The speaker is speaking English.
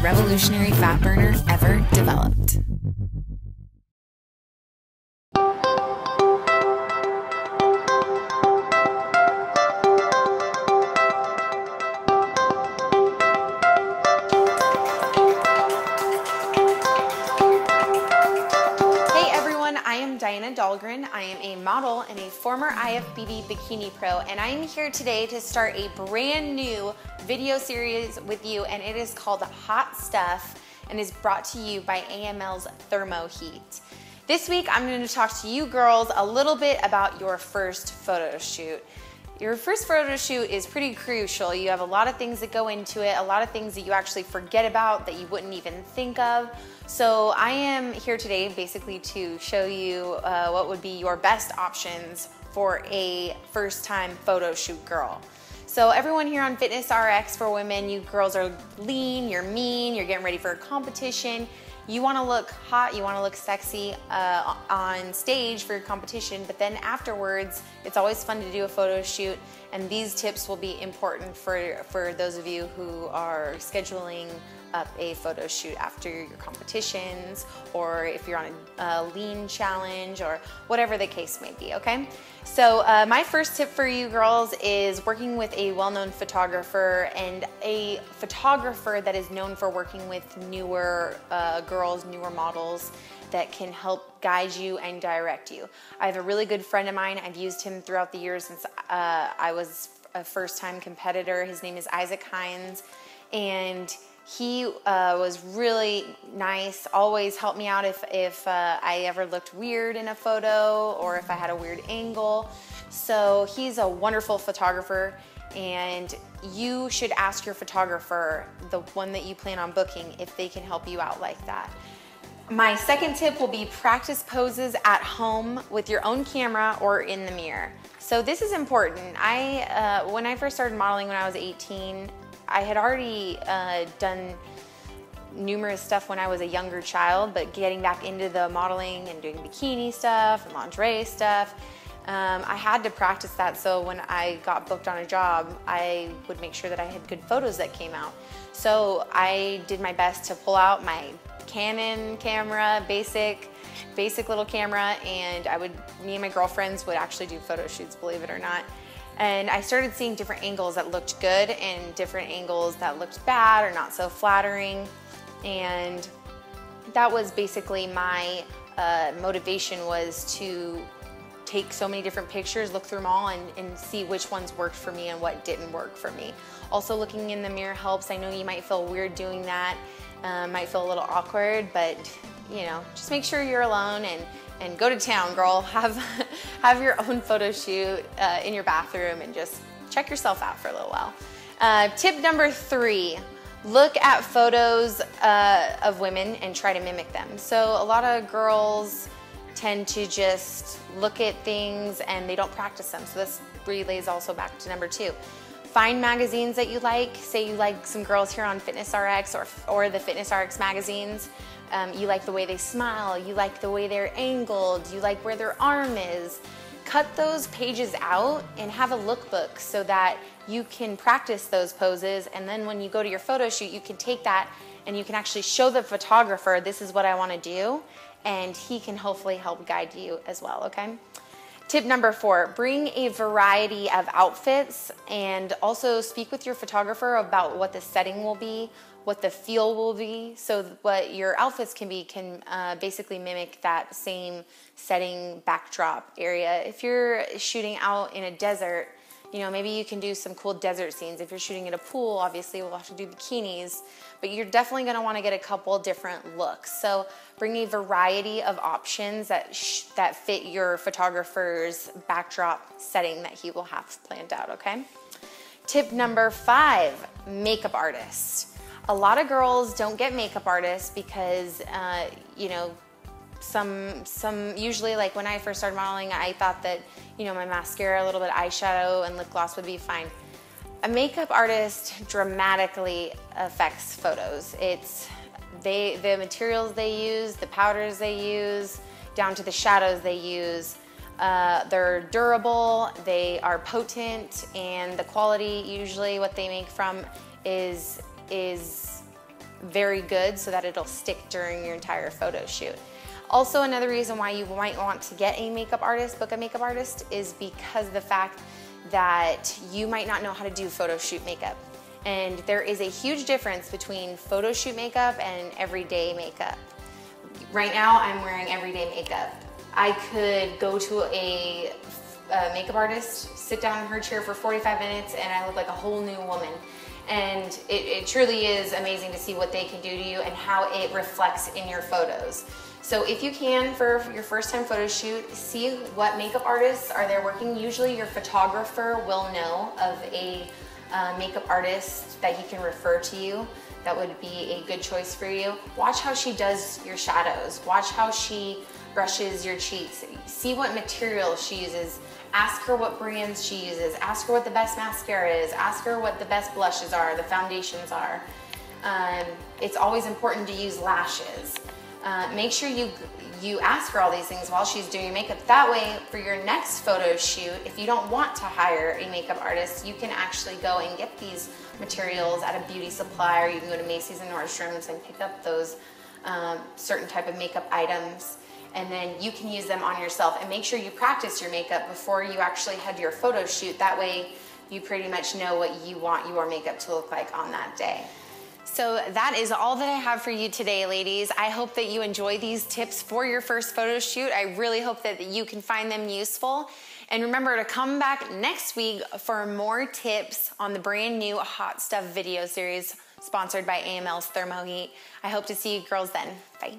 revolutionary fat burner ever developed. I am Dianna Dahlgren. I am a model and a former IFBB bikini pro, and I'm here today to start a brand new video series with you, and it is called Hot Stuff and is brought to you by AML's Thermo Heat. This week I'm going to talk to you girls a little bit about your first photo shoot. Your first photo shoot is pretty crucial. You have a lot of things that go into it, a lot of things that you actually forget about that you wouldn't even think of. So I am here today basically to show you what would be your best options for a first-time photo shoot girl. So everyone here on FitnessRx for women, you girls are lean, you're mean, you're getting ready for a competition. You want to look hot, you want to look sexy on stage for your competition, but then afterwards, it's always fun to do a photo shoot, and these tips will be important for those of you who are scheduling up a photo shoot after your competitions, or if you're on a lean challenge, or whatever the case may be, okay? So my first tip for you girls is working with a well-known photographer, and a photographer that is known for working with newer girls, newer models that can help guide you and direct you. I have a really good friend of mine. I've used him throughout the years since I was a first-time competitor. His name is Isaac Hines, and he was really nice, always helped me out if I ever looked weird in a photo or if I had a weird angle. So he's a wonderful photographer, and you should ask your photographer, the one that you plan on booking, if they can help you out like that. My second tip will be practice poses at home with your own camera or in the mirror. So this is important. When I first started modeling when I was 18, I had already done numerous stuff when I was a younger child, but getting back into the modeling and doing bikini stuff and lingerie stuff, I had to practice that, so when I got booked on a job, I would make sure that I had good photos that came out. So I did my best to pull out my Canon camera, basic little camera, and me and my girlfriends would actually do photo shoots, believe it or not. And I started seeing different angles that looked good and different angles that looked bad or not so flattering. And that was basically my motivation, was to take so many different pictures, look through them all, and see which ones worked for me and what didn't work for me. Also, looking in the mirror helps. I know you might feel weird doing that, might feel a little awkward, but you know, just make sure you're alone and go to town, girl. Have your own photo shoot in your bathroom and just check yourself out for a little while. Tip number 3, look at photos of women and try to mimic them. So a lot of girls tend to just look at things and they don't practice them. So this relays also back to number 2. Find magazines that you like. Say you like some girls here on FitnessRx or the FitnessRx magazines. You like the way they smile, you like the way they're angled, you like where their arm is. Cut those pages out and have a lookbook so that you can practice those poses, and then when you go to your photo shoot, you can take that and you can actually show the photographer, this is what I want to do, and he can hopefully help guide you as well, okay? Tip number 4, bring a variety of outfits, and also speak with your photographer about what the setting will be, what the feel will be, so what your outfits can basically mimic that same setting backdrop area. If you're shooting out in a desert, you know, maybe you can do some cool desert scenes. If you're shooting at a pool, obviously we'll have to do bikinis, but you're definitely gonna wanna get a couple different looks. So bring a variety of options that fit your photographer's backdrop setting that he will have planned out, okay? Tip number 5, makeup artist. A lot of girls don't get makeup artists because, you know, usually, like when I first started modeling, I thought that, you know, my mascara, a little bit of eyeshadow, and lip gloss would be fine. A makeup artist dramatically affects photos. The materials they use, the powders they use, down to the shadows they use. They're durable, they are potent, and the quality, usually what they make from is very good so that it'll stick during your entire photo shoot. Also, another reason why you might want to get a makeup artist, book a makeup artist, is because of the fact that you might not know how to do photo shoot makeup. And there is a huge difference between photo shoot makeup and everyday makeup. Right now, I'm wearing everyday makeup. I could go to a makeup artist, sit down in her chair for 45 minutes, and I look like a whole new woman. And it truly is amazing to see what they can do to you and how it reflects in your photos. So if you can, for your first time photo shoot, see what makeup artists are there working. Usually your photographer will know of a makeup artist that he can refer to you. That would be a good choice for you. Watch how she does your shadows. Watch how she brushes your cheeks. See what material she uses. Ask her what brands she uses. Ask her what the best mascara is. Ask her what the best blushes are, the foundations are. It's always important to use lashes. Make sure you ask her all these things while she's doing your makeup. That way, for your next photo shoot, if you don't want to hire a makeup artist, you can actually go and get these materials at a beauty supply, or you can go to Macy's and Nordstrom's and pick up those certain type of makeup items, and then you can use them on yourself. And make sure you practice your makeup before you actually head to your photo shoot. That way, you pretty much know what you want your makeup to look like on that day. So that is all that I have for you today, ladies. I hope that you enjoy these tips for your first photo shoot. I really hope that you can find them useful. And remember to come back next week for more tips on the brand new Hot Stuff video series sponsored by AML's Thermo Heat. I hope to see you girls then. Bye.